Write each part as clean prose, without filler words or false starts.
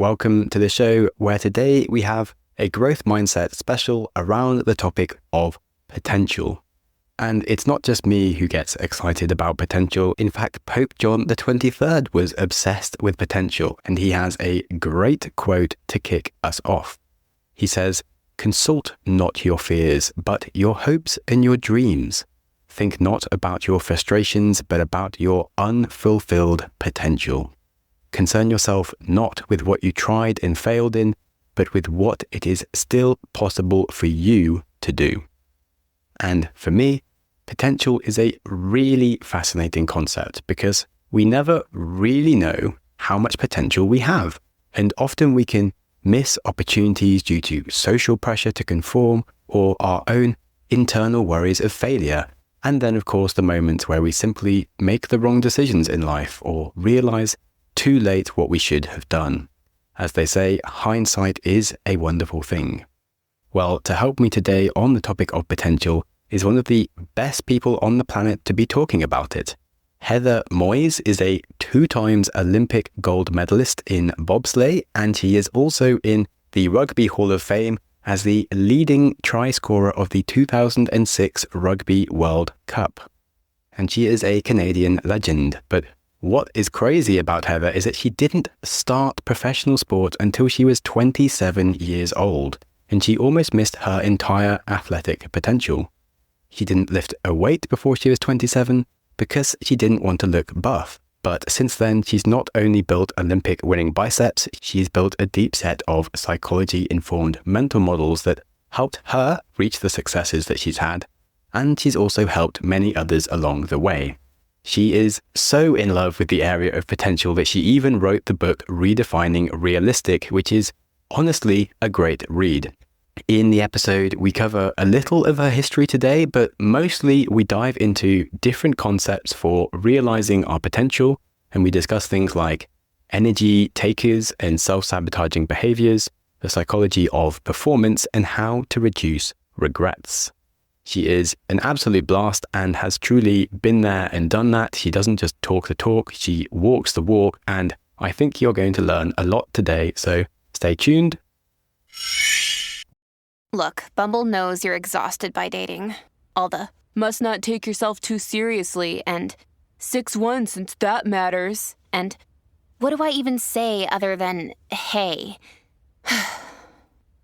welcome to the show where today we have a growth mindset special around the topic of potential. And it's not just me who gets excited about potential. In fact, Pope John the 23rd was obsessed with potential, and he has a great quote to kick us off. He says, "Consult not your fears, but your hopes and your dreams. Think not about your frustrations, but about your unfulfilled potential. Concern yourself not with what you tried and failed in, but with what it is still possible for you to do." And for me, potential is a really fascinating concept because we never really know how much potential we have. And often we can miss opportunities due to social pressure to conform or our own internal worries of failure. And then, of course, the moments where we simply make the wrong decisions in life or realize too late what we should have done. As they say, hindsight is a wonderful thing. Well, to help me today on the topic of potential is one of the best people on the planet to be talking about it. Heather Moyse is a 2-time Olympic gold medalist in bobsleigh, and she is also in the Rugby Hall of Fame as the leading try scorer of the 2006 Rugby World Cup. And she is a Canadian legend. But what is crazy about Heather is that she didn't start professional sport until she was 27 years old, and she almost missed her entire athletic potential. She didn't lift a weight before she was 27 because she didn't want to look buff. But since then, she's not only built Olympic winning biceps, she's built a deep set of psychology-informed mental models that helped her reach the successes that she's had. And she's also helped many others along the way. She is so in love with the area of potential that she even wrote the book Redefining Realistic, which is honestly a great read. In the episode, we cover a little of her history today, but mostly we dive into different concepts for realizing our potential, and we discuss things like energy takers and self-sabotaging behaviours, the psychology of performance, and how to reduce regrets. She is an absolute blast and has truly been there and done that. She doesn't just talk the talk, she walks the walk, and I think you're going to learn a lot today, so stay tuned. Look, Bumble knows you're exhausted by dating. All the, must not take yourself too seriously, and 6'1" since that matters. And what do I even say other than, hey?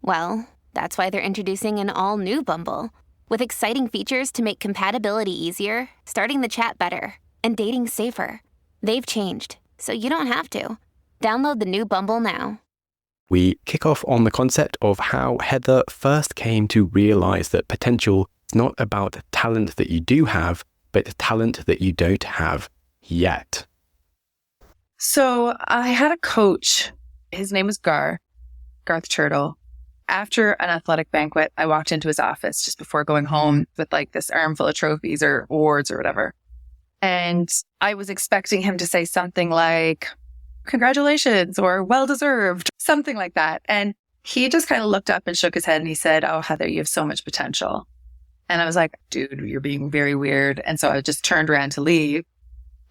Well, that's why they're introducing an all-new Bumble, with exciting features to make compatibility easier, starting the chat better, and dating safer. They've changed, so you don't have to. Download the new Bumble now. We kick off on the concept of how Heather first came to realize that potential is not about talent that you do have, but talent that you don't have yet. So I had a coach. His name was Garth Turtle. After an athletic banquet, I walked into his office just before going home with like this armful of trophies or awards or whatever. And I was expecting him to say something like, "Congratulations," or "well deserved," something like that. And he just kind of looked up and shook his head and he said, "Oh, Heather, you have so much potential." And I was like, "Dude, you're being very weird." And so I just turned around to leave.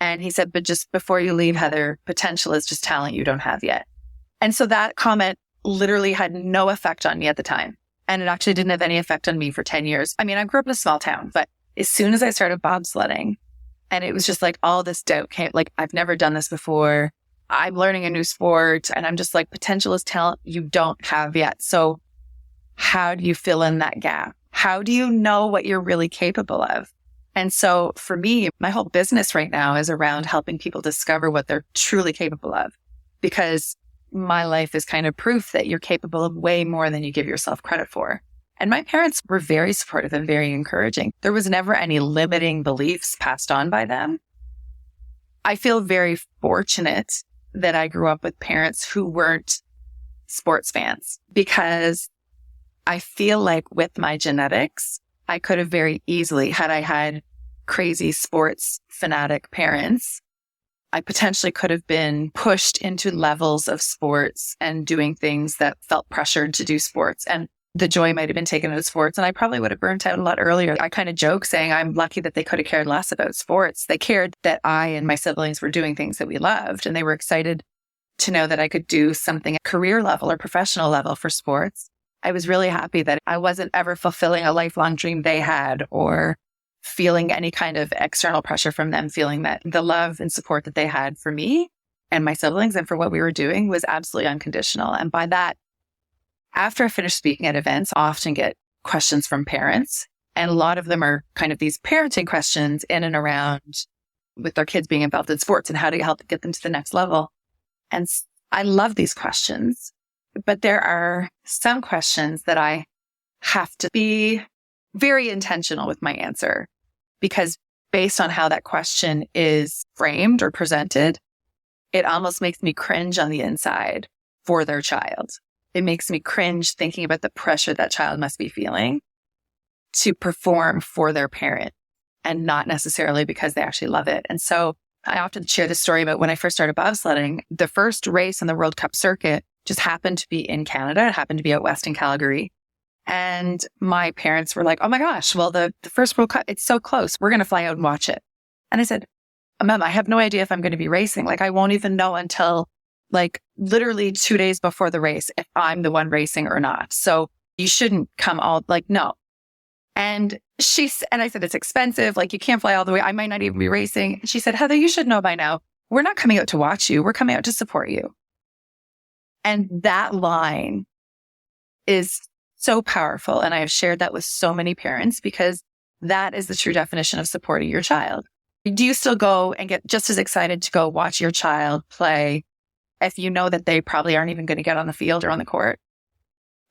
And he said, "But just before you leave, Heather, potential is just talent you don't have yet." And so that comment literally had no effect on me at the time. And it actually didn't have any effect on me for 10 years. I mean, I grew up in a small town, but as soon as I started bobsledding, and it was just like all this doubt came, like, I've never done this before. I'm learning a new sport, and I'm just like, potential is talent you don't have yet. So how do you fill in that gap? How do you know what you're really capable of? And so for me, my whole business right now is around helping people discover what they're truly capable of, because my life is kind of proof that you're capable of way more than you give yourself credit for. And my parents were very supportive and very encouraging. There was never any limiting beliefs passed on by them. I feel very fortunate that I grew up with parents who weren't sports fans, because I feel like with my genetics, I could have very easily, had I had crazy sports fanatic parents, I potentially could have been pushed into levels of sports and doing things that felt pressured to do sports. And the joy might have been taken out of sports, and I probably would have burnt out a lot earlier. I kind of joke saying I'm lucky that they could have cared less about sports. They cared that I and my siblings were doing things that we loved, and they were excited to know that I could do something at career level or professional level for sports. I was really happy that I wasn't ever fulfilling a lifelong dream they had or feeling any kind of external pressure from them, feeling that the love and support that they had for me and my siblings and for what we were doing was absolutely unconditional. And by that, after I finish speaking at events, I often get questions from parents. And a lot of them are kind of these parenting questions in and around with their kids being involved in sports and how do you help get them to the next level. And I love these questions, but there are some questions that I have to be very intentional with my answer because based on how that question is framed or presented, it almost makes me cringe on the inside for their child. It makes me cringe thinking about the pressure that child must be feeling to perform for their parent and not necessarily because they actually love it. And so I often share this story about when I first started bobsledding, the first race on the World Cup circuit just happened to be in Canada. It happened to be out west in Calgary. And my parents were like, oh my gosh, well, the first World Cup, it's so close. We're going to fly out and watch it. And I said, Mom, I have no idea if I'm going to be racing. Like, I won't even know until like literally 2 days before the race if I'm the one racing or not. So you shouldn't come all like, no. And I said, it's expensive. Like, you can't fly all the way. I might not even be racing. And she said, Heather, you should know by now, we're not coming out to watch you. We're coming out to support you. And that line is so powerful. And I have shared that with so many parents because that is the true definition of supporting your child. Do you still go and get just as excited to go watch your child play if you know that they probably aren't even going to get on the field or on the court?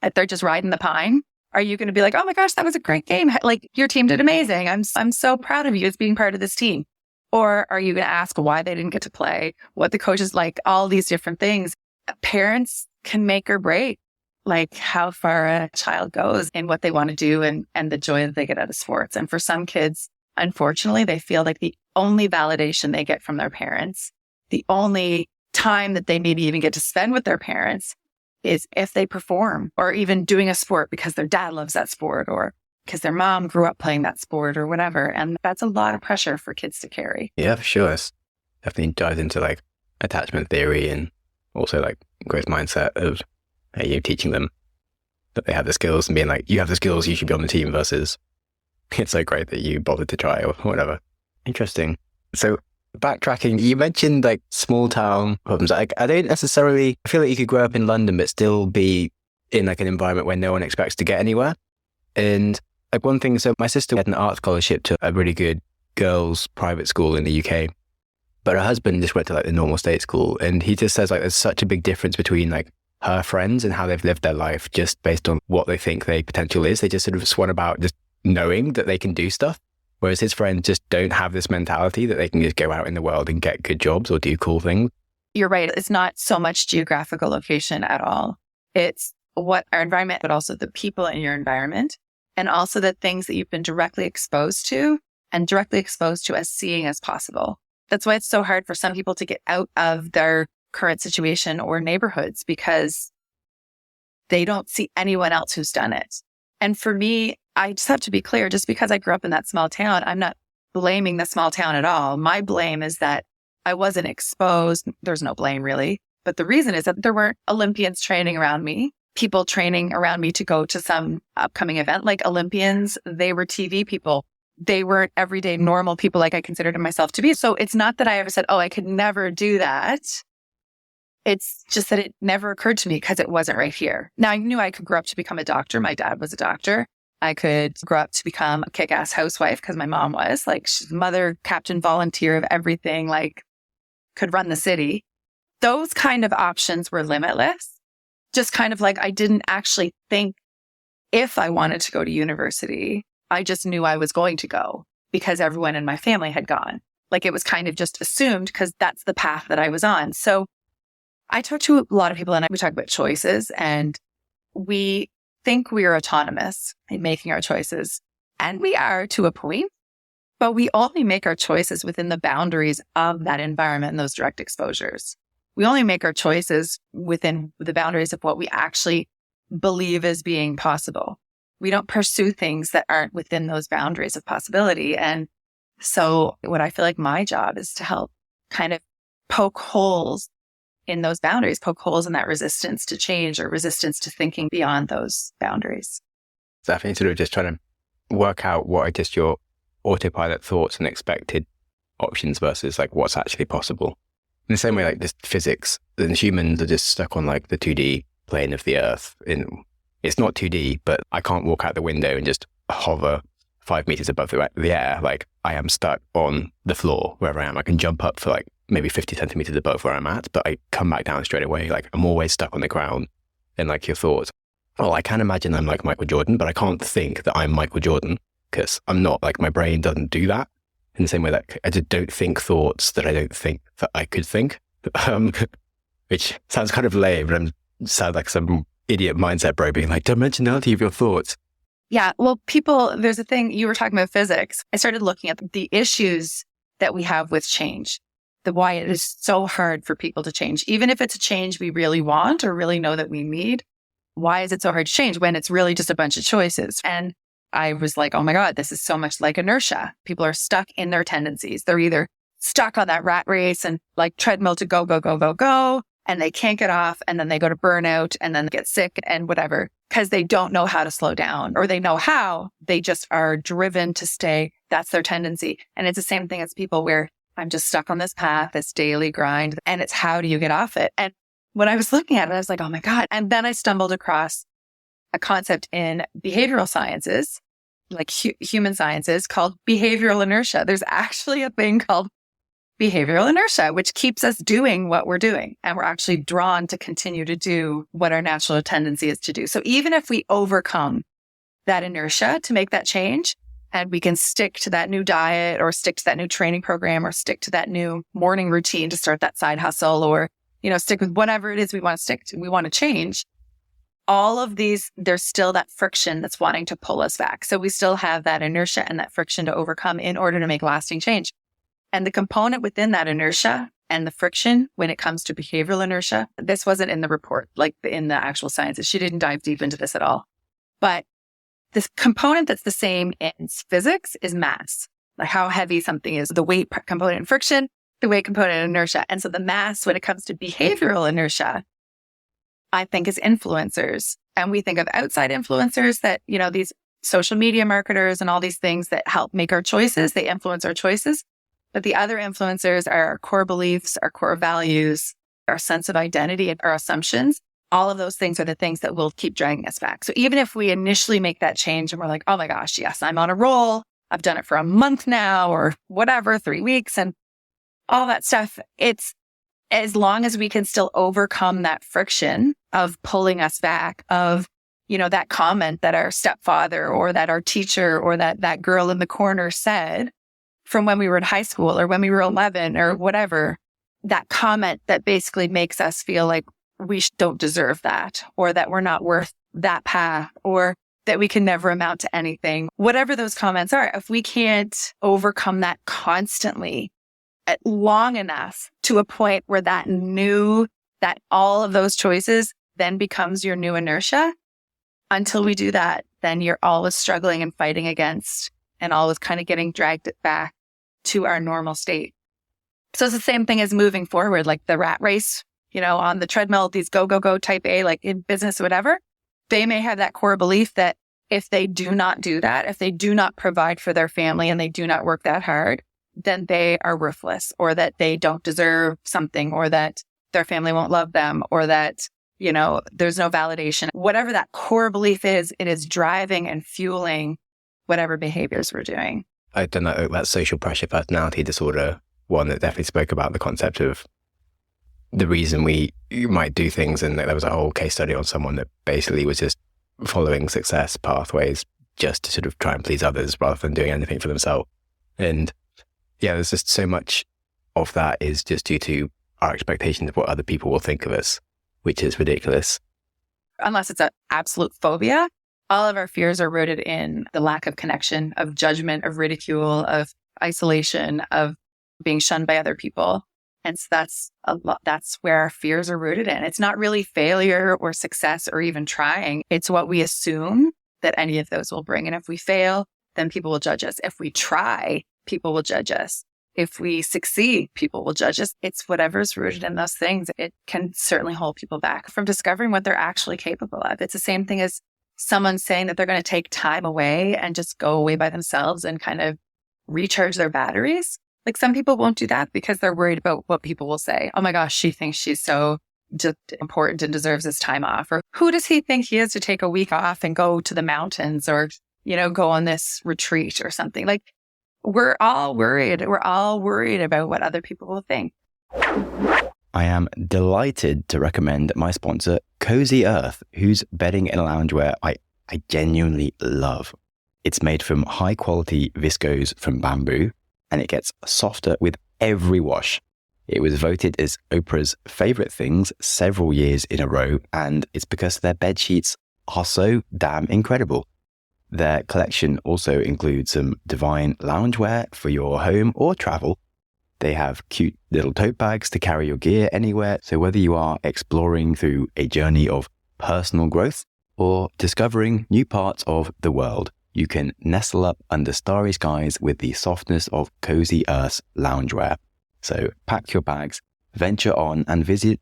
If they're just riding the pine? Are you going to be like, oh my gosh, that was a great game. Like, your team did amazing. I'm so proud of you as being part of this team. Or are you going to ask why they didn't get to play, what the coach is like, all these different things? Parents can make or break like how far a child goes in what they want to do and the joy that they get out of sports. And for some kids, unfortunately, they feel like the only validation they get from their parents, the only time that they maybe even get to spend with their parents is if they perform or even doing a sport because their dad loves that sport or because their mom grew up playing that sport or whatever. And that's a lot of pressure for kids to carry. Yeah, for sure. It's definitely dives into like attachment theory and also like growth mindset of you teaching them that they have the skills and being like, you have the skills, you should be on the team versus it's so great that you bothered to try or whatever. Interesting. So backtracking, you mentioned like small town problems. Like, I don't necessarily feel like you could grow up in London, but still be in like an environment where no one expects to get anywhere. And like one thing, so my sister had an art scholarship to a really good girls' private school in the UK, but her husband just went to like the normal state school. And he just says like there's such a big difference between like her friends and how they've lived their life just based on what they think their potential is. They just sort of swan about just knowing that they can do stuff. Whereas his friends just don't have this mentality that they can just go out in the world and get good jobs or do cool things. You're right. It's not so much geographical location at all. It's what our environment, but also the people in your environment and also the things that you've been directly exposed to and directly exposed to as seeing as possible. That's why it's so hard for some people to get out of their current situation or neighborhoods because they don't see anyone else who's done it. And for me, I just have to be clear, just because I grew up in that small town, I'm not blaming the small town at all. My blame is that I wasn't exposed. There's no blame really. But the reason is that there weren't Olympians training around me, people training around me to go to some upcoming event. Like Olympians, they were TV people. They weren't everyday normal people like I considered myself to be. So it's not that I ever said, oh, I could never do that. It's just that it never occurred to me because it wasn't right here. Now, I knew I could grow up to become a doctor. My dad was a doctor. I could grow up to become a kick-ass housewife because my mom was like, she's mother, captain, volunteer of everything, like could run the city. Those kind of options were limitless. Just kind of like I didn't actually think if I wanted to go to university, I just knew I was going to go because everyone in my family had gone. Like it was kind of just assumed because that's the path that I was on. So I talk to a lot of people and we talk about choices and we think we are autonomous in making our choices. And we are to a point, but we only make our choices within the boundaries of that environment and those direct exposures. We only make our choices within the boundaries of what we actually believe as being possible. We don't pursue things that aren't within those boundaries of possibility. And so what I feel like my job is to help kind of poke holes in those boundaries, poke holes in that resistance to change or resistance to thinking beyond those boundaries. Definitely sort of just trying to work out what are just your autopilot thoughts and expected options versus like what's actually possible. In the same way, like just physics, and humans are just stuck on like the 2D plane of the earth. It's not 2D, but I can't walk out the window and just hover 5 meters above the air. Like I am stuck on the floor wherever I am. I can jump up for like maybe 50 centimeters above where I'm at, but I come back down straight away. Like I'm always stuck on the ground in like your thoughts. Well, I can imagine I'm like Michael Jordan, but I can't think that I'm Michael Jordan because I'm not. Like my brain doesn't do that. In the same way that I just don't think thoughts that I don't think that I could think, which sounds kind of lame, but I sound like some idiot mindset bro being like, dimensionality of your thoughts. Yeah. Well, there's a thing, you were talking about physics. I started looking at the issues that we have with change, why it is so hard for people to change. Even if it's a change we really want or really know that we need, why is it so hard to change when it's really just a bunch of choices? And I was like, oh my God, this is so much like inertia. People are stuck in their tendencies. They're either stuck on that rat race and like treadmill to go, go, go, go, go, and they can't get off. And then they go to burnout and then get sick and whatever, because they don't know how to slow down, or they know how, they just are driven to stay. That's their tendency. And it's the same thing as people where I'm just stuck on this path, this daily grind, and it's how do you get off it? And when I was looking at it, I was like, oh my God. And then I stumbled across a concept in behavioral sciences, like human sciences, called behavioral inertia. There's actually a thing called behavioral inertia, which keeps us doing what we're doing. And we're actually drawn to continue to do what our natural tendency is to do. So even if we overcome that inertia to make that change, and we can stick to that new diet or stick to that new training program or stick to that new morning routine to start that side hustle, or, stick with whatever it is we want to stick to, we want to change. All of these, there's still that friction that's wanting to pull us back. So we still have that inertia and that friction to overcome in order to make lasting change. And the component within that inertia and the friction when it comes to behavioral inertia, this wasn't in the report, like in the actual sciences. She didn't dive deep into this at all. But this component that's the same in physics is mass, like how heavy something is, the weight component in friction, the weight component in inertia. And so the mass, when it comes to behavioral inertia, I think is influencers. And we think of outside influencers that, these social media marketers and all these things that help make our choices. They influence our choices. But the other influencers are our core beliefs, our core values, our sense of identity, and our assumptions. All of those things are the things that will keep dragging us back. So even if we initially make that change and we're like, oh my gosh, yes, I'm on a roll. I've done it for a month now or whatever, 3 weeks and all that stuff. It's as long as we can still overcome that friction of pulling us back, of, that comment that our stepfather or that our teacher or that girl in the corner said from when we were in high school or when we were 11 or whatever, that comment that basically makes us feel like we don't deserve that, or that we're not worth that path, or that we can never amount to anything. Whatever those comments are, if we can't overcome that constantly long enough to a point where that all of those choices then becomes your new inertia, until we do that, then you're always struggling and fighting against and always kind of getting dragged back to our normal state. So it's the same thing as moving forward, like the rat race, on the treadmill, these go, go, go type A, like in business, whatever. They may have that core belief that if they do not do that, if they do not provide for their family and they do not work that hard, then they are worthless, or that they don't deserve something, or that their family won't love them, or that, there's no validation. Whatever that core belief is, it is driving and fueling whatever behaviors we're doing. I've done that social pressure personality disorder one that definitely spoke about the concept of the reason you might do things. And there was a whole case study on someone that basically was just following success pathways just to sort of try and please others rather than doing anything for themselves. And yeah, there's just so much of that is just due to our expectations of what other people will think of us, which is ridiculous. Unless it's an absolute phobia, all of our fears are rooted in the lack of connection, of judgment, of ridicule, of isolation, of being shunned by other people. And so that's where our fears are rooted in. It's not really failure or success or even trying. It's what we assume that any of those will bring. And if we fail, then people will judge us. If we try, people will judge us. If we succeed, people will judge us. It's whatever's rooted in those things. It can certainly hold people back from discovering what they're actually capable of. It's the same thing as someone saying that they're going to take time away and just go away by themselves and kind of recharge their batteries. Like some people won't do that because they're worried about what people will say. Oh my gosh, she thinks she's so just important and deserves this time off. Or who does he think he is to take a week off and go to the mountains or, go on this retreat or something? Like we're all worried. We're all worried about what other people will think. I am delighted to recommend my sponsor, Cozy Earth, whose bedding and loungewear I genuinely love. It's made from high quality viscose from bamboo, and it gets softer with every wash. It was voted as Oprah's favorite things several years in a row, and it's because their bed sheets are so damn incredible. Their collection also includes some divine loungewear for your home or travel. They have cute little tote bags to carry your gear anywhere. So whether you are exploring through a journey of personal growth or discovering new parts of the world, you can nestle up under starry skies with the softness of Cozy Earth's loungewear. So pack your bags, venture on and visit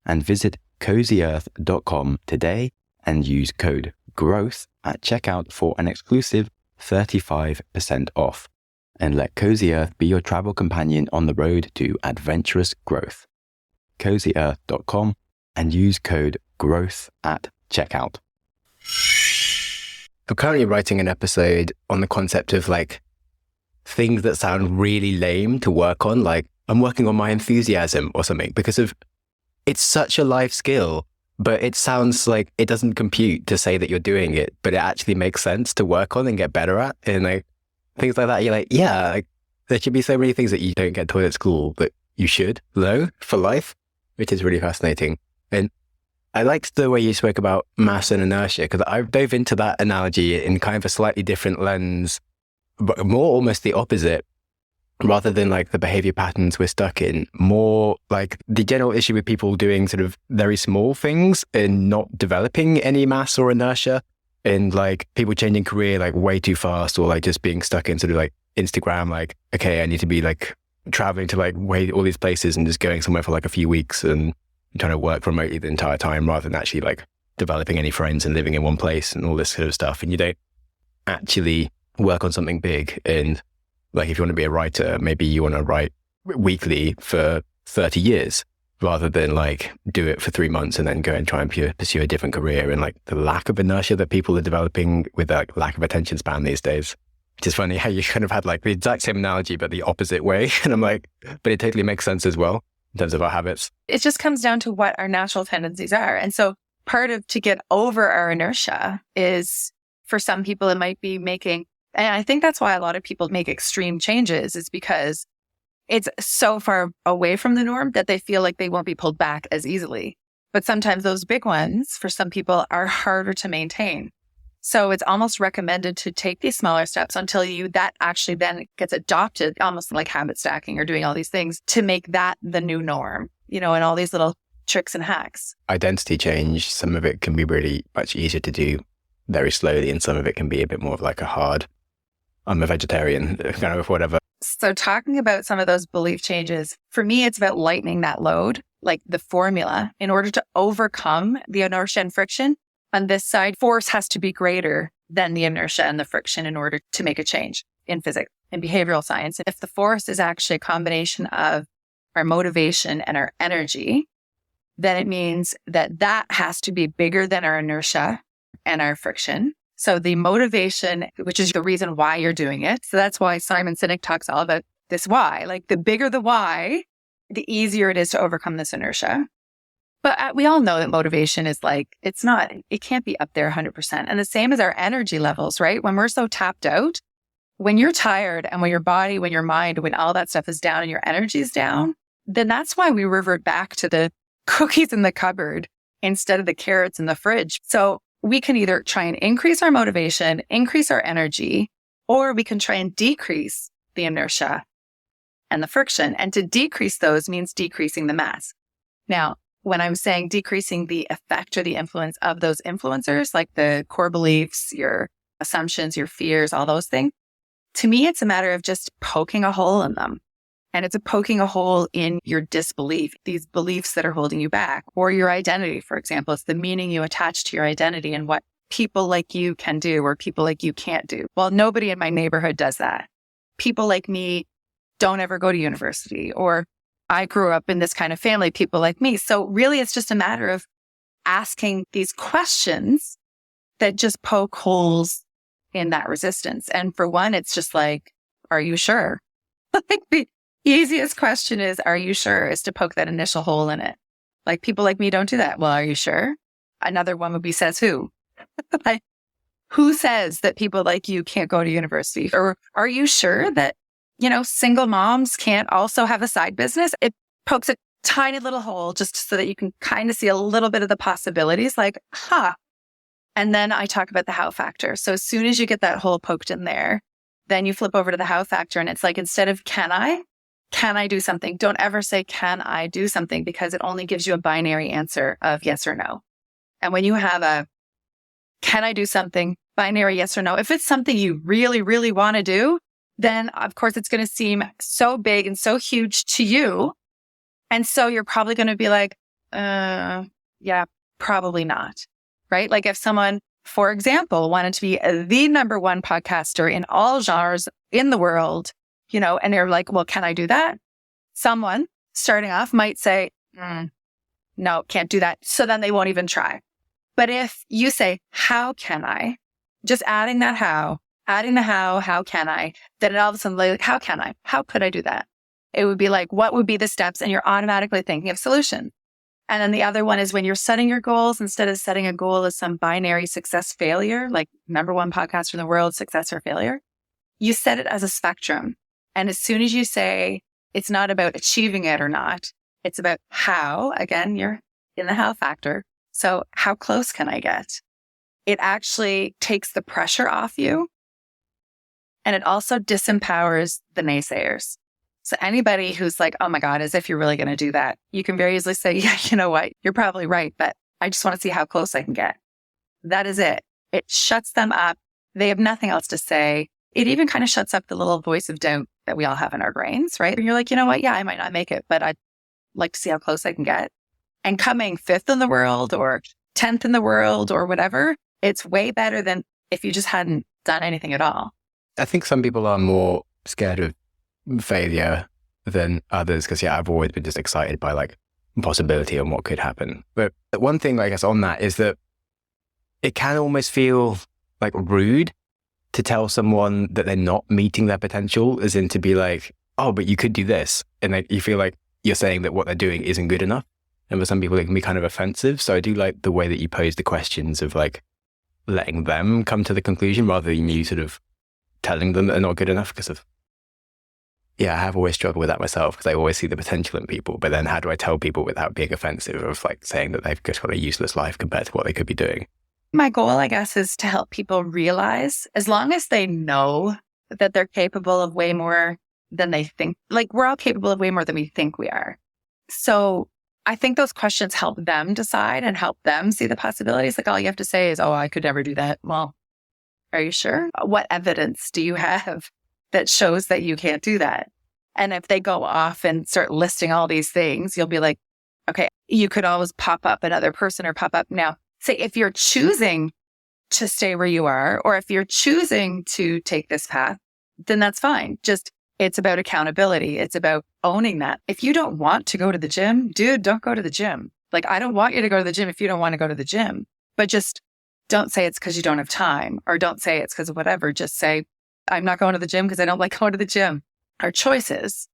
cozyearth.com today and use code GROWTH at checkout for an exclusive 35% off. And let Cozy Earth be your travel companion on the road to adventurous growth. cozyearth.com and use code GROWTH at checkout. I'm currently writing an episode on the concept of like things that sound really lame to work on. Like I'm working on my enthusiasm or something because it's such a life skill, but it sounds like it doesn't compute to say that you're doing it, but it actually makes sense to work on and get better at. And like things like that, you're like, yeah, like, there should be so many things that you don't get taught at school, but you should know for life, which is really fascinating. And I liked the way you spoke about mass and inertia, because I dove into that analogy in kind of a slightly different lens, but more almost the opposite, rather than like the behavior patterns we're stuck in, more like the general issue with people doing sort of very small things and not developing any mass or inertia, and like people changing career like way too fast, or like just being stuck in sort of like Instagram, like, okay, I need to be like traveling to like all these places and just going somewhere for like a few weeks and trying to work remotely the entire time rather than actually like developing any friends and living in one place and all this sort of stuff. And you don't actually work on something big. And like, if you want to be a writer, maybe you want to write weekly for 30 years rather than like do it for 3 months and then go and try and pursue a different career. And like the lack of inertia that people are developing with that lack of attention span these days. It's just funny how you kind of had like the exact same analogy, but the opposite way. And I'm like, but it totally makes sense as well in terms of our habits. It just comes down to what our natural tendencies are. And so part of to get over our inertia is, for some people, it might be making, and I think that's why a lot of people make extreme changes, is because it's so far away from the norm that they feel like they won't be pulled back as easily. But sometimes those big ones, for some people, are harder to maintain. So it's almost recommended to take these smaller steps until that actually then gets adopted, almost like habit stacking or doing all these things to make that the new norm, and all these little tricks and hacks. Identity change, some of it can be really much easier to do very slowly, and some of it can be a bit more of like a hard, I'm a vegetarian, kind of whatever. So talking about some of those belief changes, for me, it's about lightening that load, like the formula. In order to overcome the inertia and friction, on this side, force has to be greater than the inertia and the friction in order to make a change in physics and behavioral science. If the force is actually a combination of our motivation and our energy, then it means that has to be bigger than our inertia and our friction. So the motivation, which is the reason why you're doing it. So that's why Simon Sinek talks all about this why. Like the bigger the why, the easier it is to overcome this inertia. But we all know that motivation is like, it can't be up there 100%. And the same as our energy levels, right? When we're so tapped out, when you're tired and when your body, when your mind, when all that stuff is down and your energy is down, then that's why we revert back to the cookies in the cupboard instead of the carrots in the fridge. So we can either try and increase our motivation, increase our energy, or we can try and decrease the inertia and the friction. And to decrease those means decreasing the mass. Now, when I'm saying decreasing the effect or the influence of those influencers, like the core beliefs, your assumptions, your fears, all those things, to me, it's a matter of just poking a hole in them. And it's poking a hole in your disbelief, these beliefs that are holding you back, or your identity, for example. It's the meaning you attach to your identity and what people like you can do or people like you can't do. Well, nobody in my neighborhood does that. People like me don't ever go to university, or I grew up in this kind of family, people like me. So really, it's just a matter of asking these questions that just poke holes in that resistance. And for one, it's just like, are you sure? Like the easiest question is, are you sure? Is to poke that initial hole in it. Like people like me don't do that. Well, are you sure? Another one would be, says who? Like, who says that people like you can't go to university? Or are you sure that, single moms can't also have a side business? It pokes a tiny little hole just so that you can kind of see a little bit of the possibilities, like, And then I talk about the how factor. So as soon as you get that hole poked in there, then you flip over to the how factor. And it's like, instead of can I do something? Don't ever say, can I do something? Because it only gives you a binary answer of yes or no. And when you have a can I do something, binary yes or no, if it's something you really, really want to do, then of course it's going to seem so big and so huge to you. And so you're probably going to be like, yeah, probably not. Right? Like if someone, for example, wanted to be the number one podcaster in all genres in the world, and they're like, well, can I do that? Someone starting off might say, no, can't do that. So then they won't even try. But if you say, how can I? Just adding the how can I? Then all of a sudden, like, how can I? How could I do that? It would be like, what would be the steps? And you're automatically thinking of solutions. And then the other one is when you're setting your goals, instead of setting a goal as some binary success failure, like number one podcaster in the world, success or failure, you set it as a spectrum. And as soon as you say it's not about achieving it or not, it's about how, again, you're in the how factor. So how close can I get? It actually takes the pressure off you. And it also disempowers the naysayers. So anybody who's like, oh my God, as if you're really going to do that, you can very easily say, yeah, you know what? You're probably right, but I just want to see how close I can get. That is it. It shuts them up. They have nothing else to say. It even kind of shuts up the little voice of doubt that we all have in our brains, right? And you're like, you know what? Yeah, I might not make it, but I'd like to see how close I can get. And coming 5th in the world or 10th in the world or whatever, it's way better than if you just hadn't done anything at all. I think some people are more scared of failure than others because, I've always been just excited by like possibility and what could happen. But one thing, I guess, on that is that it can almost feel like rude to tell someone that they're not meeting their potential, as in to be like, oh, but you could do this. And you feel like you're saying that what they're doing isn't good enough. And for some people, it can be kind of offensive. So I do like the way that you pose the questions of like letting them come to the conclusion rather than you sort of telling them that they're not good enough because of, I have always struggled with that myself because I always see the potential in people. But then how do I tell people without being offensive of like saying that they've just got a useless life compared to what they could be doing? My goal, I guess, is to help people realize, as long as they know that they're capable of way more than they think, like we're all capable of way more than we think we are. So I think those questions help them decide and help them see the possibilities. Like all you have to say is, oh, I could never do that. Well, are you sure? What evidence do you have that shows that you can't do that? And if they go off and start listing all these things, you'll be like, okay, you could always pop up another person or pop up. Now, say if you're choosing to stay where you are, or if you're choosing to take this path, then that's fine. Just it's about accountability. It's about owning that. If you don't want to go to the gym, dude, don't go to the gym. Like, I don't want you to go to the gym if you don't want to go to the gym, but just don't say it's because you don't have time, or don't say it's because of whatever. Just say, I'm not going to the gym because I don't like going to the gym. Our choices,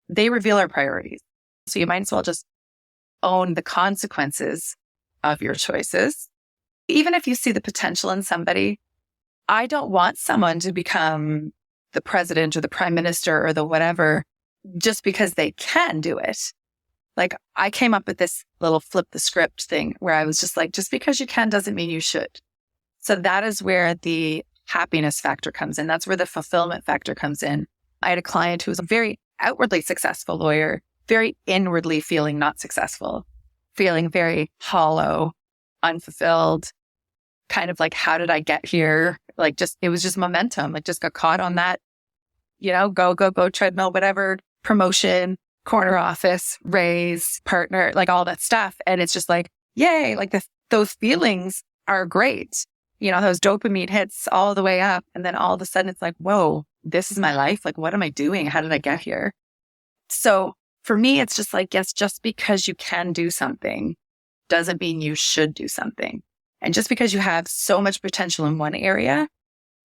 they reveal our priorities. So you might as well just own the consequences of your choices. Even if you see the potential in somebody, I don't want someone to become the president or the prime minister or the whatever just because they can do it. Like I came up with this little flip the script thing where I was just like, just because you can doesn't mean you should. So that is where the happiness factor comes in. That's where the fulfillment factor comes in. I had a client who was a very outwardly successful lawyer, very inwardly feeling not successful, feeling very hollow, unfulfilled, kind of like, how did I get here? Like just, it was just momentum, like just got caught on that, go treadmill, whatever, promotion, corner office, raise, partner, like all that stuff. And it's just like, yay, like those feelings are great. You know, those dopamine hits all the way up. And then all of a sudden it's like, whoa, this is my life. Like, what am I doing? How did I get here? So for me, it's just like, yes, just because you can do something doesn't mean you should do something. And just because you have so much potential in one area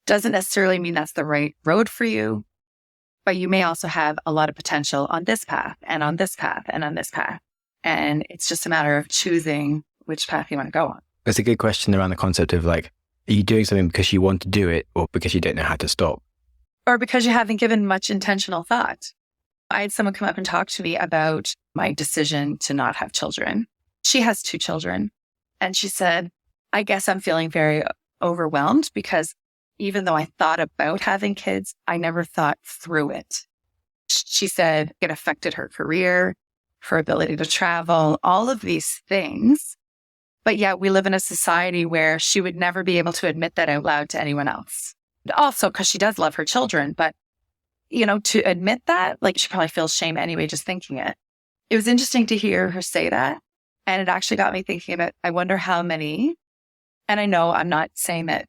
doesn't necessarily mean that's the right road for you. But you may also have a lot of potential on this path and on this path and on this path. And it's just a matter of choosing which path you want to go on. It's a good question around the concept of like, are you doing something because you want to do it or because you don't know how to stop? Or because you haven't given much intentional thought. I had someone come up and talk to me about my decision to not have children. She has 2 children. And she said, I guess I'm feeling very overwhelmed because even though I thought about having kids, I never thought through it. She said it affected her career, her ability to travel, all of these things. But yet we live in a society where she would never be able to admit that out loud to anyone else. Also, because she does love her children, but, you know, to admit that, like she probably feels shame anyway, just thinking it. It was interesting to hear her say that. And it actually got me thinking about, I wonder how many, and I know I'm not saying that,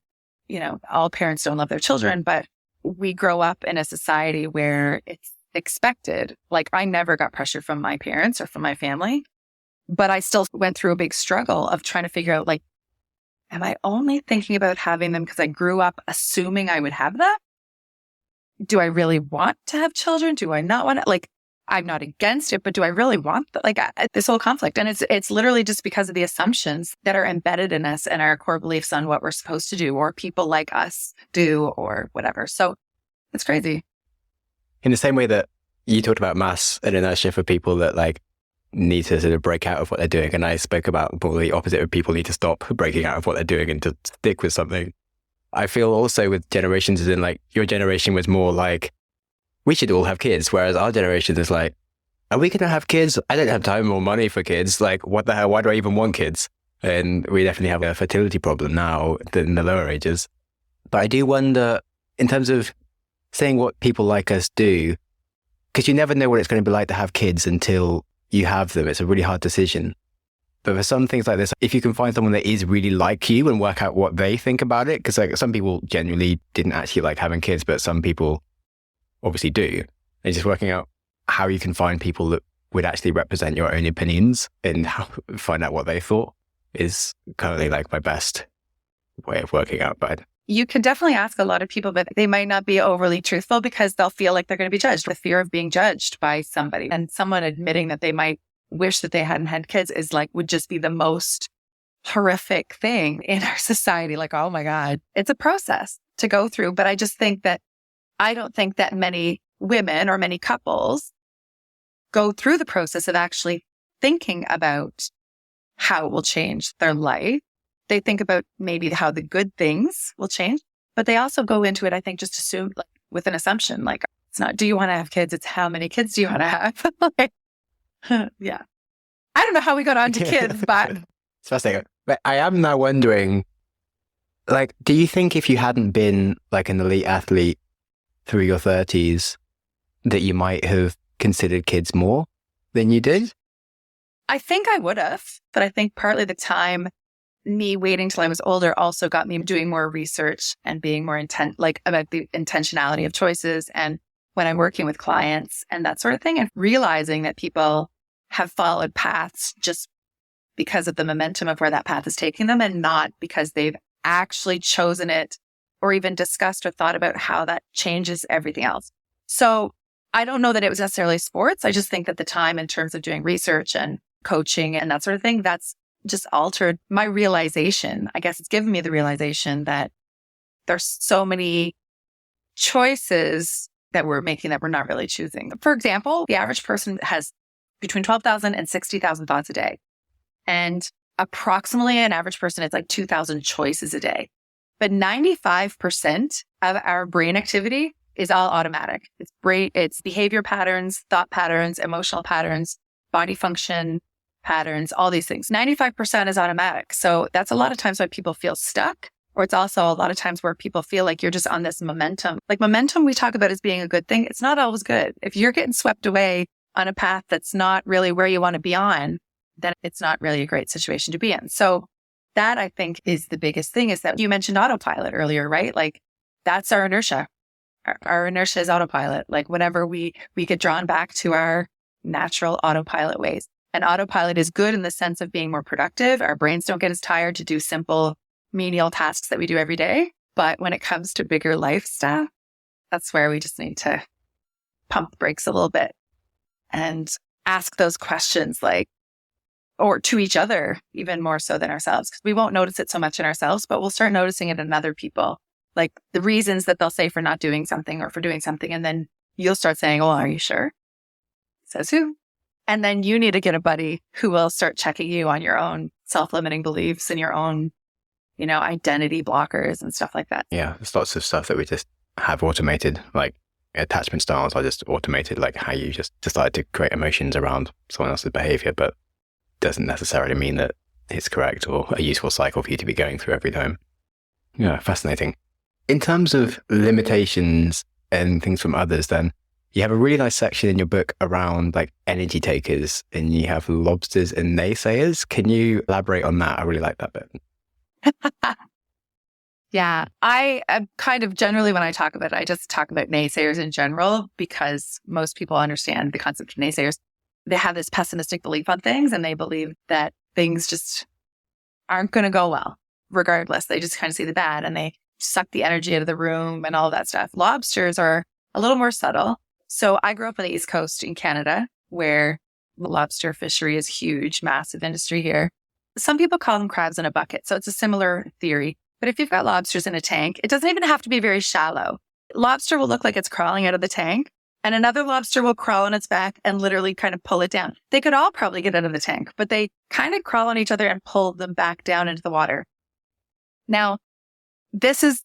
you know, all parents don't love their children, but we grow up in a society where it's expected. Like I never got pressure from my parents or from my family, but I still went through a big struggle of trying to figure out, like, am I only thinking about having them because I grew up assuming I would have them? Do I really want to have children? Do I not want to? Like, I'm not against it, but do I really want that? Like this whole conflict. And it's literally just because of the assumptions that are embedded in us and our core beliefs on what we're supposed to do or people like us do or whatever. So it's crazy. In the same way that you talked about mass and inertia for people that like need to sort of break out of what they're doing. And I spoke about probably the opposite of people need to stop breaking out of what they're doing and to stick with something. I feel also with generations as in like your generation was more like, we should all have kids. Whereas our generation is like, are we going to have kids? I don't have time or money for kids. Like, what the hell? Why do I even want kids? And we definitely have a fertility problem now in the lower ages. But I do wonder, in terms of saying what people like us do, because you never know what it's going to be like to have kids until you have them. It's a really hard decision. But for some things like this, if you can find someone that is really like you and work out what they think about it, because like some people genuinely didn't actually like having kids, but some people obviously do. And just working out how you can find people that would actually represent your own opinions and find out what they thought is currently like my best way of working out. But you can definitely ask a lot of people, but they might not be overly truthful because they'll feel like they're going to be judged. The fear of being judged by somebody and someone admitting that they might wish that they hadn't had kids is like, would just be the most horrific thing in our society. Like, oh my God, it's a process to go through. But I just think that I don't think that many women or many couples go through the process of actually thinking about how it will change their life. They think about maybe how the good things will change, but they also go into it, I think, just assume like, with an assumption, like it's not, do you want to have kids? It's how many kids do you want to have? Like, yeah. I don't know how we got on to kids, but it's fascinating. But I am now wondering, like, do you think if you hadn't been like an elite athlete through your 30s, that you might have considered kids more than you did? I think I would have, but I think partly the time, me waiting till I was older also got me doing more research and being more about the intentionality of choices. And when I'm working with clients and that sort of thing, and realizing that people have followed paths just because of the momentum of where that path is taking them and not because they've actually chosen it or even discussed or thought about how that changes everything else. So I don't know that it was necessarily sports. I just think that the time in terms of doing research and coaching and that sort of thing, that's just altered my realization. I guess it's given me the realization that there's so many choices that we're making that we're not really choosing. For example, the average person has between 12,000 and 60,000 thoughts a day. And approximately an average person is like 2,000 choices a day. But 95% of our brain activity is all automatic. It's behavior patterns, thought patterns, emotional patterns, body function patterns, all these things. 95% is automatic. So that's a lot of times why people feel stuck Or it's also a lot of times where people feel like you're just on this momentum. Like momentum we talk about as being a good thing. It's not always good. If you're getting swept away on a path that's not really where you want to be on, then it's not really a great situation to be in. So that I think is the biggest thing, is that you mentioned autopilot earlier, right? Like that's our inertia. Our inertia is autopilot. Like whenever we get drawn back to our natural autopilot ways. And autopilot is good in the sense of being more productive. Our brains don't get as tired to do simple menial tasks that we do every day. But when it comes to bigger life stuff, that's where we just need to pump the brakes a little bit and ask those questions, like, or to each other, even more so than ourselves. Because we won't notice it so much in ourselves, but we'll start noticing it in other people. Like the reasons that they'll say for not doing something or for doing something. And then you'll start saying, well, are you sure? Says who? And then you need to get a buddy who will start checking you on your own self-limiting beliefs and your own, identity blockers and stuff like that. Yeah, there's lots of stuff that we just have automated, like attachment styles are just automated, like how you just decide to create emotions around someone else's behavior, but doesn't necessarily mean that it's correct or a useful cycle for you to be going through every time. Yeah, fascinating. In terms of limitations and things from others, then you have a really nice section in your book around like energy takers, and you have lobsters and naysayers. Can you elaborate on that? I really like that bit. Yeah, I am kind of generally when I talk about it, I just talk about naysayers in general because most people understand the concept of naysayers. They have this pessimistic belief on things and they believe that things just aren't going to go well regardless. They just kind of see the bad and they suck the energy out of the room and all that stuff. Lobsters are a little more subtle. So I grew up on the East Coast in Canada where the lobster fishery is huge, massive industry here. Some people call them crabs in a bucket. So it's a similar theory. But if you've got lobsters in a tank, it doesn't even have to be very shallow. Lobster will look like it's crawling out of the tank and another lobster will crawl on its back and literally kind of pull it down. They could all probably get out of the tank, but they kind of crawl on each other and pull them back down into the water. Now, this is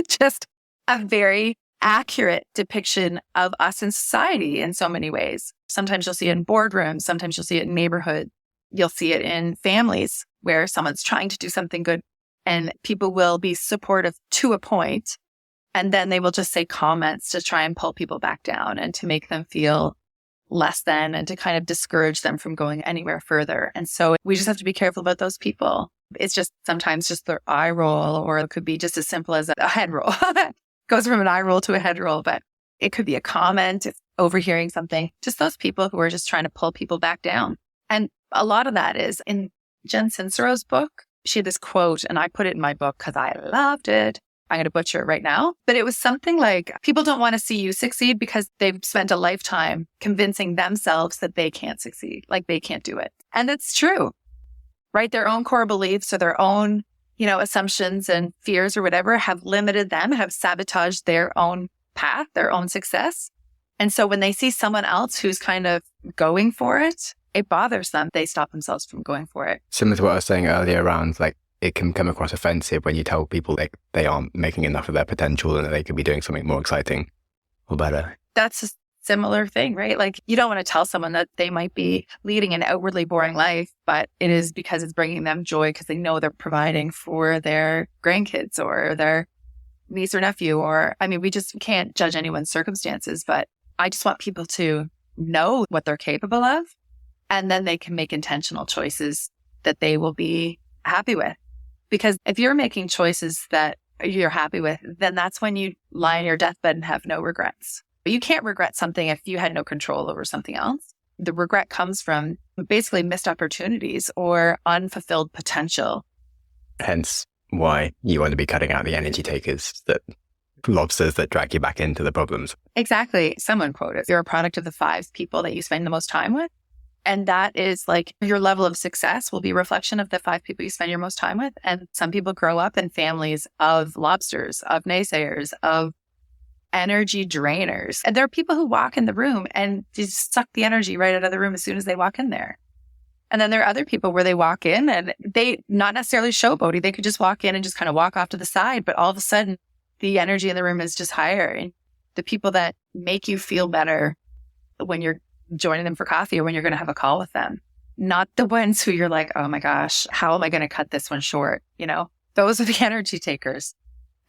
just a very accurate depiction of us in society in so many ways. Sometimes you'll see it in boardrooms. Sometimes you'll see it in neighborhoods. You'll see it in families where someone's trying to do something good and people will be supportive to a point, and then they will just say comments to try and pull people back down and to make them feel less than and to kind of discourage them from going anywhere further. And so we just have to be careful about those people. It's just sometimes just their eye roll, or it could be just as simple as a head roll. Goes from an eye roll to a head roll, but it could be a comment, it's overhearing something. Just those people who are just trying to pull people back down. And a lot of that is in Jen Sincero's book. She had this quote, and I put it in my book because I loved it. I'm going to butcher it right now. But it was something like, people don't want to see you succeed because they've spent a lifetime convincing themselves that they can't succeed, like they can't do it. And it's true, right? Their own core beliefs or their own, assumptions and fears or whatever have limited them, have sabotaged their own path, their own success. And so when they see someone else who's kind of going for it, it bothers them. They stop themselves from going for it. Similar to what I was saying earlier around, like, it can come across offensive when you tell people like they aren't making enough of their potential and that they could be doing something more exciting or better. That's a similar thing, right? Like, you don't want to tell someone that they might be leading an outwardly boring life, but it is because it's bringing them joy because they know they're providing for their grandkids or their niece or nephew. Or, we just can't judge anyone's circumstances, but I just want people to know what they're capable of. And then they can make intentional choices that they will be happy with. Because if you're making choices that you're happy with, then that's when you lie on your deathbed and have no regrets. But you can't regret something if you had no control over something else. The regret comes from basically missed opportunities or unfulfilled potential. Hence why you want to be cutting out the energy takers, that lobsters that drag you back into the problems. Exactly. Someone quoted, you're a product of the 5 people that you spend the most time with. And that is like your level of success will be a reflection of the 5 people you spend your most time with. And some people grow up in families of lobsters, of naysayers, of energy drainers. And there are people who walk in the room and just suck the energy right out of the room as soon as they walk in there. And then there are other people where they walk in and they not necessarily showboaty. They could just walk in and just kind of walk off to the side. But all of a sudden, the energy in the room is just higher. And the people that make you feel better when you're joining them for coffee or when you're going to have a call with them, not the ones who you're like, oh my gosh, how am I going to cut this one short? those are the energy takers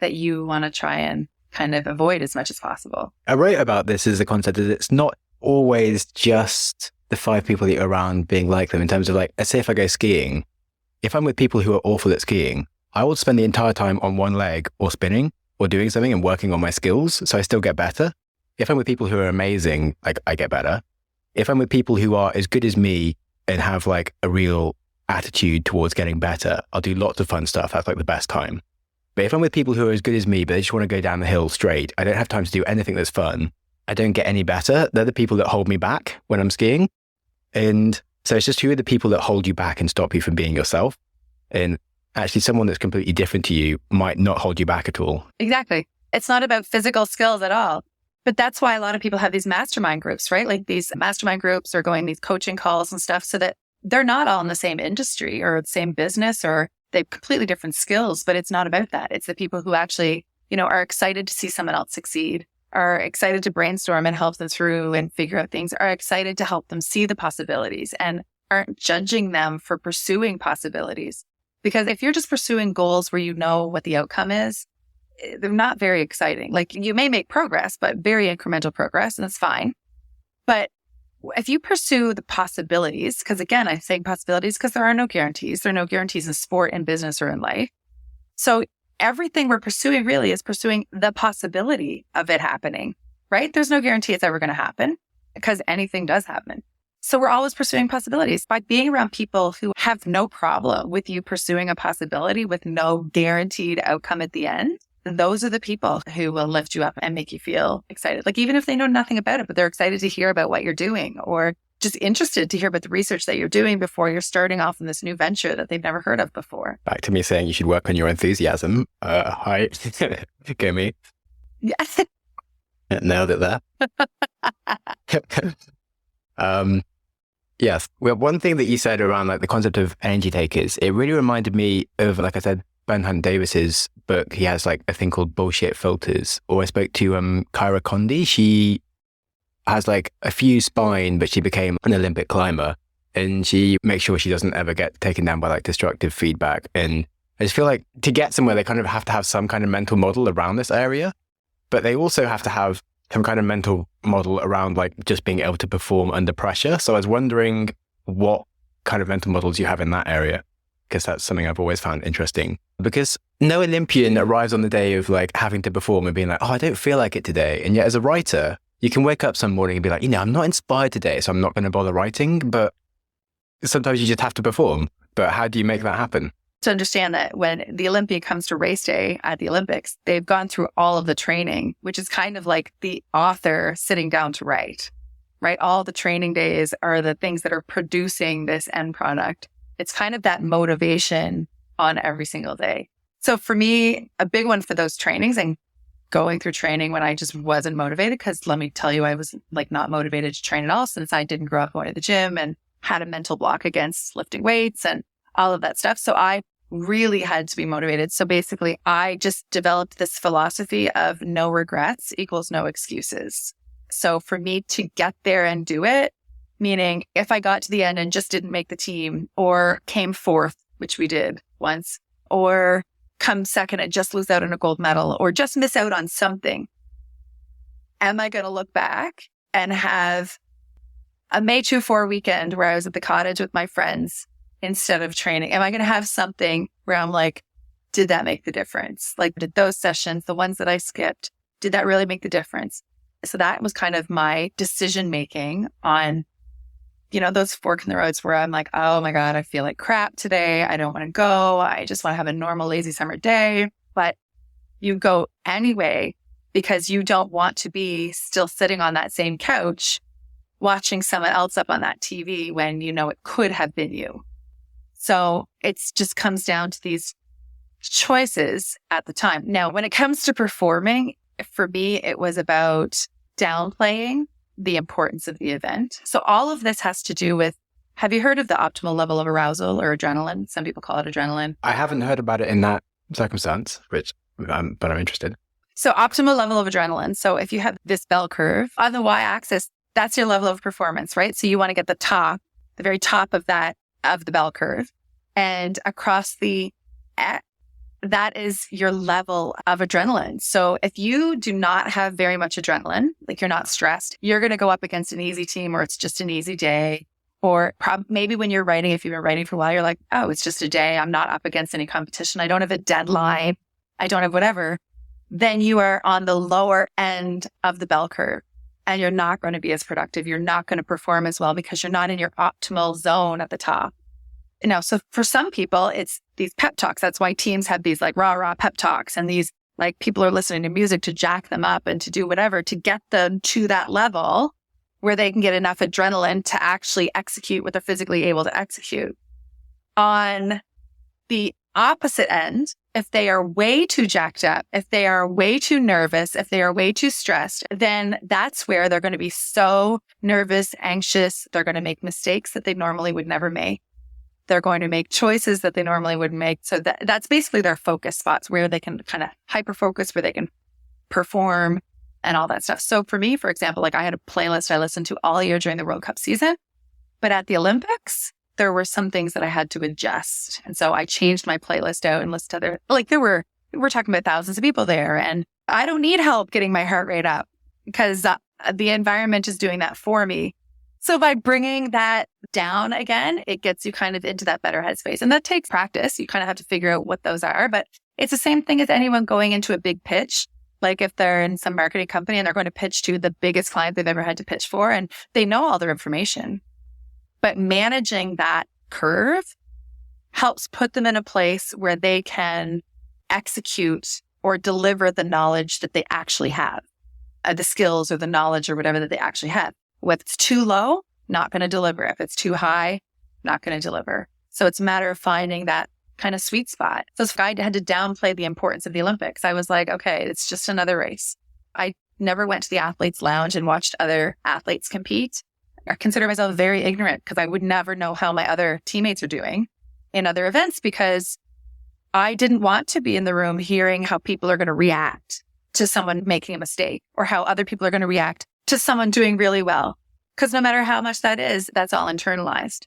that you want to try and kind of avoid as much as possible. I wrote about this as a concept that it's not always just the 5 people that you're around being like them, in terms of like, let's say if I go skiing, if I'm with people who are awful at skiing, I will spend the entire time on one leg or spinning or doing something and working on my skills, so I still get better. If I'm with people who are amazing, like, I get better. If I'm with people who are as good as me and have like a real attitude towards getting better, I'll do lots of fun stuff. That's like the best time. But if I'm with people who are as good as me, but they just want to go down the hill straight, I don't have time to do anything that's fun, I don't get any better. They're the people that hold me back when I'm skiing. And so it's just, who are the people that hold you back and stop you from being yourself? And actually someone that's completely different to you might not hold you back at all. Exactly. It's not about physical skills at all. But that's why a lot of people have these mastermind groups, right? Like these mastermind groups or going these coaching calls and stuff, so that they're not all in the same industry or the same business, or they have completely different skills, but it's not about that. It's the people who actually, are excited to see someone else succeed, are excited to brainstorm and help them through and figure out things, are excited to help them see the possibilities and aren't judging them for pursuing possibilities. Because if you're just pursuing goals where you know what the outcome is, they're not very exciting. Like, you may make progress, but very incremental progress, and that's fine. But if you pursue the possibilities, because again, I'm saying possibilities because there are no guarantees. There are no guarantees in sport, in business, or in life. So everything we're pursuing really is pursuing the possibility of it happening, right? There's no guarantee it's ever going to happen, because anything does happen. So we're always pursuing possibilities. By being around people who have no problem with you pursuing a possibility with no guaranteed outcome at the end, those are the people who will lift you up and make you feel excited. Like, even if they know nothing about it, but they're excited to hear about what you're doing, or just interested to hear about the research that you're doing before you're starting off in this new venture that they've never heard of before. Back to me saying you should work on your enthusiasm. Hi. Go me. Yeah. Nailed it there. Yes. Well, one thing that you said around like the concept of energy takers, it really reminded me of, like I said, Ben Hunt Davis's book. He has like a thing called Bullshit Filters. Or I spoke to Kyra Condie. She has like a fused spine, but she became an Olympic climber, and she makes sure she doesn't ever get taken down by like destructive feedback. And I just feel like to get somewhere, they kind of have to have some kind of mental model around this area, but they also have to have some kind of mental model around like just being able to perform under pressure. So I was wondering what kind of mental models you have in that area, because that's something I've always found interesting. Because no Olympian arrives on the day of like having to perform and being like, oh, I don't feel like it today. And yet as a writer, you can wake up some morning and be like, I'm not inspired today, so I'm not going to bother writing. But sometimes you just have to perform. But how do you make that happen? To understand that when the Olympian comes to race day at the Olympics, they've gone through all of the training, which is kind of like the author sitting down to write, right? All the training days are the things that are producing this end product. It's kind of that motivation on every single day. So for me, a big one for those trainings and going through training when I just wasn't motivated, because let me tell you, I was like not motivated to train at all, since I didn't grow up going to the gym and had a mental block against lifting weights and all of that stuff. So I really had to be motivated. So basically, I just developed this philosophy of no regrets equals no excuses. So for me to get there and do it, meaning if I got to the end and just didn't make the team, or came fourth, which we did once, or come second and just lose out on a gold medal, or just miss out on something, am I going to look back and have a May 24 weekend where I was at the cottage with my friends instead of training? Am I going to have something where I'm like, did that make the difference? Like, did those sessions, the ones that I skipped, did that really make the difference? So that was kind of my decision making on, those fork in the roads where I'm like, oh my God, I feel like crap today. I don't want to go. I just want to have a normal, lazy summer day. But you go anyway, because you don't want to be still sitting on that same couch watching someone else up on that TV when it could have been you. So it just comes down to these choices at the time. Now, when it comes to performing, for me, it was about downplaying the importance of the event. So all of this has to do with, have you heard of the optimal level of arousal or adrenaline? Some people call it adrenaline. I haven't heard about it in that circumstance, but I'm interested. So optimal level of adrenaline. So if you have this bell curve on the y-axis, that's your level of performance, right? So you want to get the very top of the bell curve. And across the that is your level of adrenaline. So if you do not have very much adrenaline, like you're not stressed, you're going to go up against an easy team, or it's just an easy day. Or maybe when you're writing, if you've been writing for a while, you're like, oh, it's just a day. I'm not up against any competition. I don't have a deadline. I don't have whatever. Then you are on the lower end of the bell curve, and you're not going to be as productive. You're not going to perform as well because you're not in your optimal zone at the top. So for some people, it's these pep talks. That's why teams have these like rah pep talks, and these like people are listening to music to jack them up and to do whatever to get them to that level where they can get enough adrenaline to actually execute what they're physically able to execute. On the opposite end, if they are way too jacked up, if they are way too nervous, if they are way too stressed, then that's where they're going to be so nervous, anxious. They're going to make mistakes that they normally would never make. They're going to make choices that they normally wouldn't make. So that's basically their focus spots where they can kind of hyper focus, where they can perform and all that stuff. So for me, for example, like I had a playlist I listened to all year during the World Cup season, but at the Olympics, there were some things that I had to adjust. And so I changed my playlist out and listened to other, like we're talking about thousands of people there, and I don't need help getting my heart rate up because the environment is doing that for me. So by bringing that down again, it gets you kind of into that better headspace. And that takes practice. You kind of have to figure out what those are. But it's the same thing as anyone going into a big pitch. Like if they're in some marketing company and they're going to pitch to the biggest client they've ever had to pitch for, and they know all their information. But managing that curve helps put them in a place where they can execute or deliver the knowledge that they actually have, the skills or the knowledge or whatever that they actually have. If it's too low, not going to deliver. If it's too high, not going to deliver. So it's a matter of finding that kind of sweet spot. So if I had to downplay the importance of the Olympics, I was like, okay, it's just another race. I never went to the athletes' lounge and watched other athletes compete. I consider myself very ignorant because I would never know how my other teammates are doing in other events because I didn't want to be in the room hearing how people are going to react to someone making a mistake or how other people are going to react to someone doing really well. Because no matter how much that is, that's all internalized.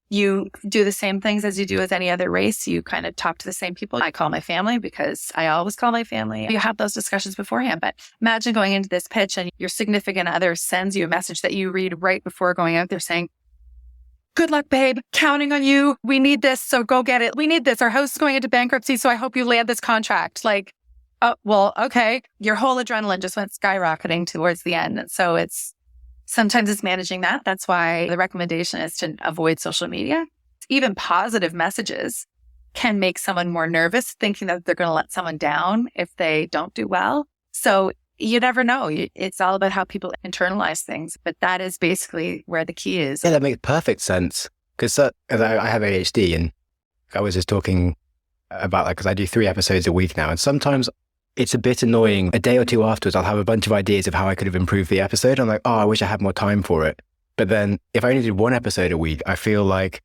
You do the same things as you do with any other race. You kind of talk to the same people. I call my family because I always call my family. You have those discussions beforehand. But imagine going into this pitch and your significant other sends you a message that you read right before going out there saying, good luck, babe. Counting on you. We need this. So go get it. We need this. Our house is going into bankruptcy. So I hope you land this contract. Like, oh, well, okay. Your whole adrenaline just went skyrocketing towards the end. And so sometimes it's managing that. That's why the recommendation is to avoid social media. Even positive messages can make someone more nervous, thinking that they're going to let someone down if they don't do well. So you never know. It's all about how people internalize things. But that is basically where the key is. Yeah, that makes perfect sense. Because I have ADHD, and I was just talking about that because I do 3 episodes a week now. And sometimes it's a bit annoying. A day or two afterwards, I'll have a bunch of ideas of how I could have improved the episode. I'm like, oh, I wish I had more time for it. But then if I only did 1 episode a week, I feel like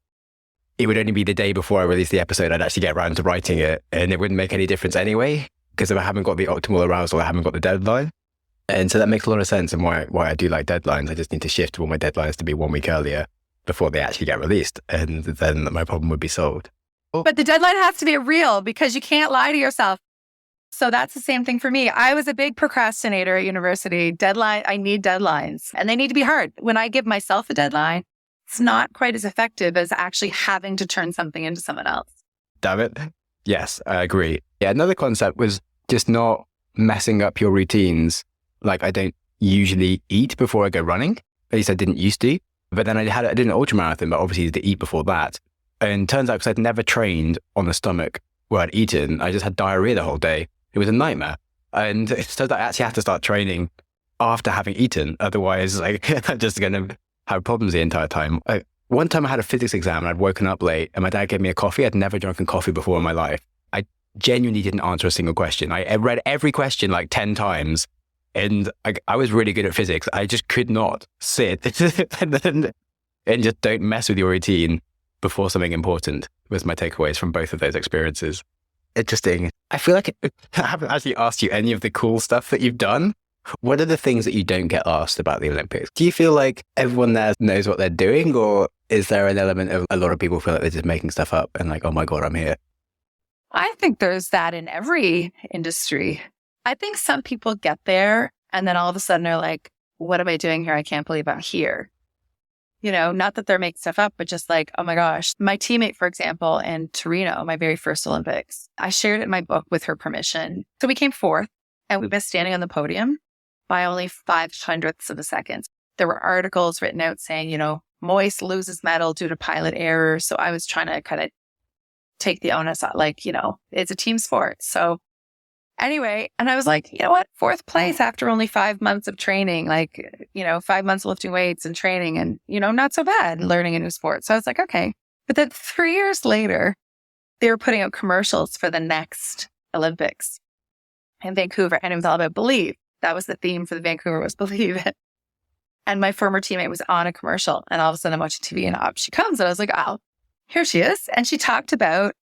it would only be the day before I release the episode I'd actually get around to writing it. And it wouldn't make any difference anyway, because if I haven't got the optimal arousal, I haven't got the deadline. And so that makes a lot of sense and why I do like deadlines. I just need to shift all my deadlines to be 1 week earlier before they actually get released. And then my problem would be solved. But the deadline has to be real because you can't lie to yourself. So that's the same thing for me. I was a big procrastinator at university. I need deadlines and they need to be hard. When I give myself a deadline, it's not quite as effective as actually having to turn something into someone else. Damn it. Yes, I agree. Yeah, another concept was just not messing up your routines. Like I don't usually eat before I go running. At least I didn't used to. But then I did an ultramarathon, but obviously to eat before that. And turns out because I'd never trained on the stomach where I'd eaten, I just had diarrhea the whole day. It was a nightmare. And it turns out I actually have to start training after having eaten. Otherwise, I'm just going to have problems the entire time. One time I had a physics exam and I'd woken up late and my dad gave me a coffee. I'd never drunken coffee before in my life. I genuinely didn't answer a single question. I read every question like 10 times and I was really good at physics. I just could not sit and just don't mess with your routine before something important was my takeaways from both of those experiences. Interesting. I feel like I haven't actually asked you any of the cool stuff that you've done. What are the things that you don't get asked about the Olympics? Do you feel like everyone there knows what they're doing, or is there an element of a lot of people feel like they're just making stuff up and like, oh my God, I'm here? I think there's that in every industry. I think some people get there and then all of a sudden they're like, what am I doing here? I can't believe I'm here. Not that they're making stuff up, but just like, oh my gosh. My teammate, for example, in Torino, my very first Olympics, I shared it in my book with her permission. So we came fourth and we missed standing on the podium by only 5/100ths of a second. There were articles written out saying, Moyse loses medal due to pilot error. So I was trying to kind of take the onus out, it's a team sport. So anyway, and I was like, you know what? Fourth place after only 5 months of training, 5 months of lifting weights and training and, not so bad learning a new sport. So I was like, okay. But then 3 years later, they were putting out commercials for the next Olympics in Vancouver. And it was all about believe. That was the theme for the Vancouver was believe it. And my former teammate was on a commercial and all of a sudden I'm watching TV and up she comes and I was like, oh, here she is. And she talked about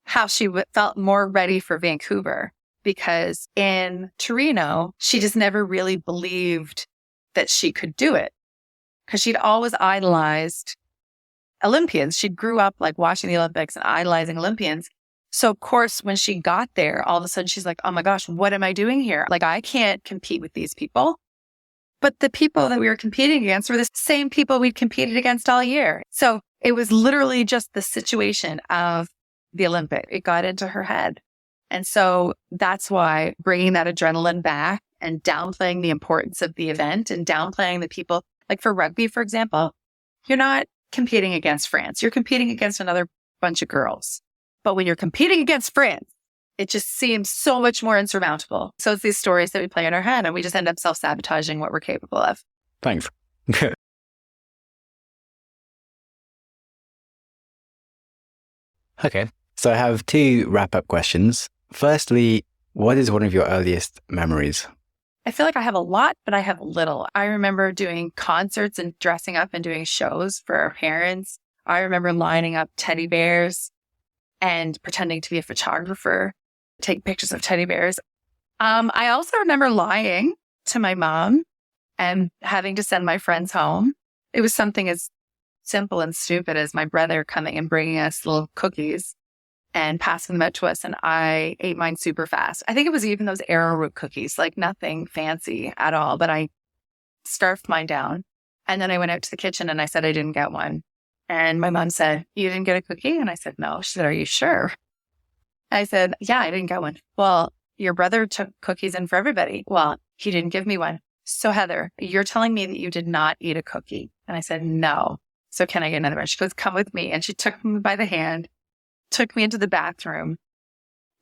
how she felt more ready for Vancouver because in Torino, she just never really believed that she could do it because she'd always idolized Olympians. She grew up watching the Olympics and idolizing Olympians. So of course, when she got there, all of a sudden she's like, oh my gosh, what am I doing here? I can't compete with these people. But the people that we were competing against were the same people we'd competed against all year. So it was literally just the situation of the Olympic. It got into her head. And so that's why bringing that adrenaline back and downplaying the importance of the event and downplaying the people, for rugby, for example, you're not competing against France. You're competing against another bunch of girls. But when you're competing against France, it just seems so much more insurmountable. So it's these stories that we play in our head and we just end up self-sabotaging what we're capable of. Thanks. Okay. So I have 2 wrap-up questions. Firstly, what is one of your earliest memories? I feel like I have a lot, but I have little. I remember doing concerts and dressing up and doing shows for our parents. I remember lining up teddy bears and pretending to be a photographer, take pictures of teddy bears. I also remember lying to my mom and having to send my friends home. It was something as simple and stupid as my brother coming and bringing us little cookies and passing them out to us. And I ate mine super fast. I think it was even those arrowroot cookies, nothing fancy at all, but I scarfed mine down. And then I went out to the kitchen and I said I didn't get one. And my mom said, you didn't get a cookie? And I said, no. She said, are you sure? I said, yeah, I didn't get one. Well, your brother took cookies in for everybody. Well, he didn't give me one. So Heather, you're telling me that you did not eat a cookie? And I said, no. So can I get another one? She goes, come with me. And she took me by the hand, took me into the bathroom,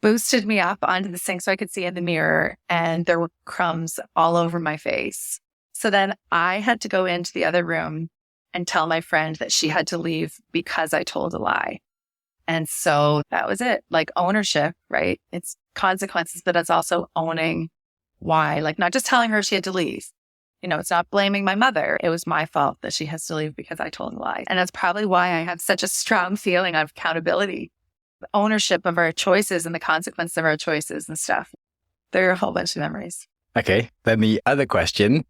boosted me up onto the sink so I could see in the mirror. And there were crumbs all over my face. So then I had to go into the other room and tell my friend that she had to leave because I told a lie. And so that was it. Ownership, right? It's consequences, but it's also owning why. Not just telling her she had to leave. It's not blaming my mother. It was my fault that she has to leave because I told a lie. And that's probably why I have such a strong feeling of accountability, ownership of our choices and the consequences of our choices and stuff. There are a whole bunch of memories. Okay. Then the other question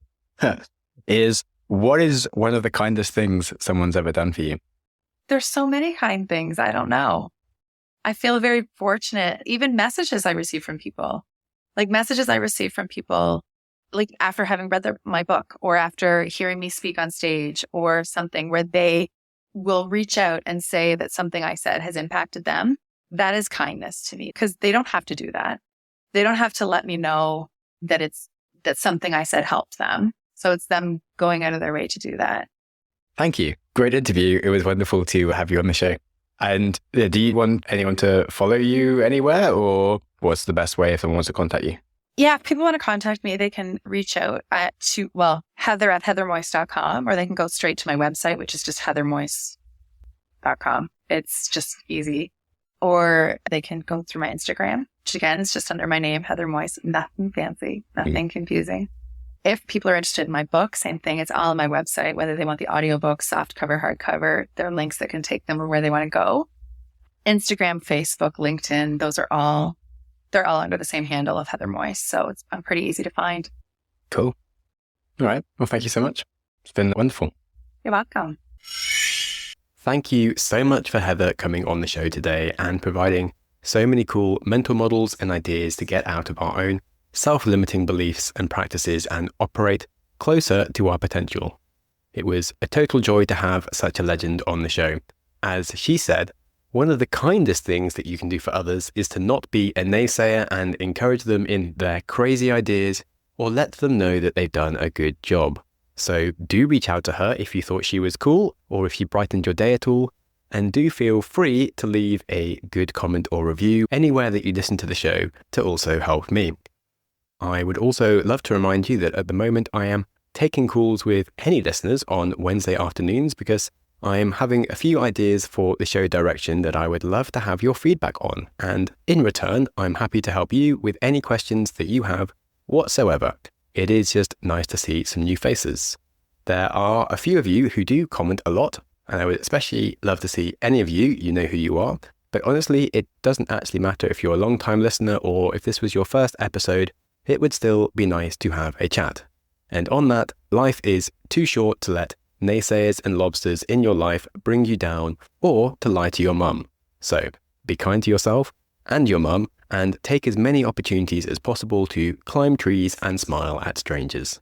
is, what is one of the kindest things someone's ever done for you? There's so many kind things. I don't know. I feel very fortunate. Even messages I receive from people, after having read my book or after hearing me speak on stage or something where they will reach out and say that something I said has impacted them. That is kindness to me because they don't have to do that. They don't have to let me know that something I said helped them. So it's them going out of their way to do that. Thank you. Great interview. It was wonderful to have you on the show. And do you want anyone to follow you anywhere, or what's the best way if someone wants to contact you? Yeah, if people want to contact me, they can reach out Heather at heathermoyse.com, or they can go straight to my website, which is just heathermoyse.com. It's just easy. Or they can go through my Instagram, which again is just under my name, Heather Moyse. Nothing fancy, nothing confusing. If people are interested in my book, same thing. It's all on my website, whether they want the audiobook, softcover, hardcover. There are links that can take them where they want to go. Instagram, Facebook, LinkedIn, they're all under the same handle of Heather Moyse. So it's pretty easy to find. Cool. All right. Well, thank you so much. It's been wonderful. You're welcome. Thank you so much for Heather coming on the show today and providing So many cool mental models and ideas to get out of our own self-limiting beliefs and practices and operate closer to our potential. It was a total joy to have such a legend on the show. As she said, one of the kindest things that you can do for others is to not be a naysayer and encourage them in their crazy ideas or let them know that they've done a good job. So do reach out to her if you thought she was cool or if she brightened your day at all. And do feel free to leave a good comment or review anywhere that you listen to the show to also help me. I would also love to remind you that at the moment I am taking calls with any listeners on Wednesday afternoons because I am having a few ideas for the show direction that I would love to have your feedback on. And in return, I'm happy to help you with any questions that you have whatsoever. It is just nice to see some new faces. There are a few of you who do comment a lot, and I would especially love to see any of you. You know who you are. But honestly, it doesn't actually matter if you're a long-time listener or if this was your first episode. It would still be nice to have a chat. And on that, life is too short to let naysayers and lobsters in your life bring you down or to lie to your mum. So be kind to yourself and your mum and take as many opportunities as possible to climb trees and smile at strangers.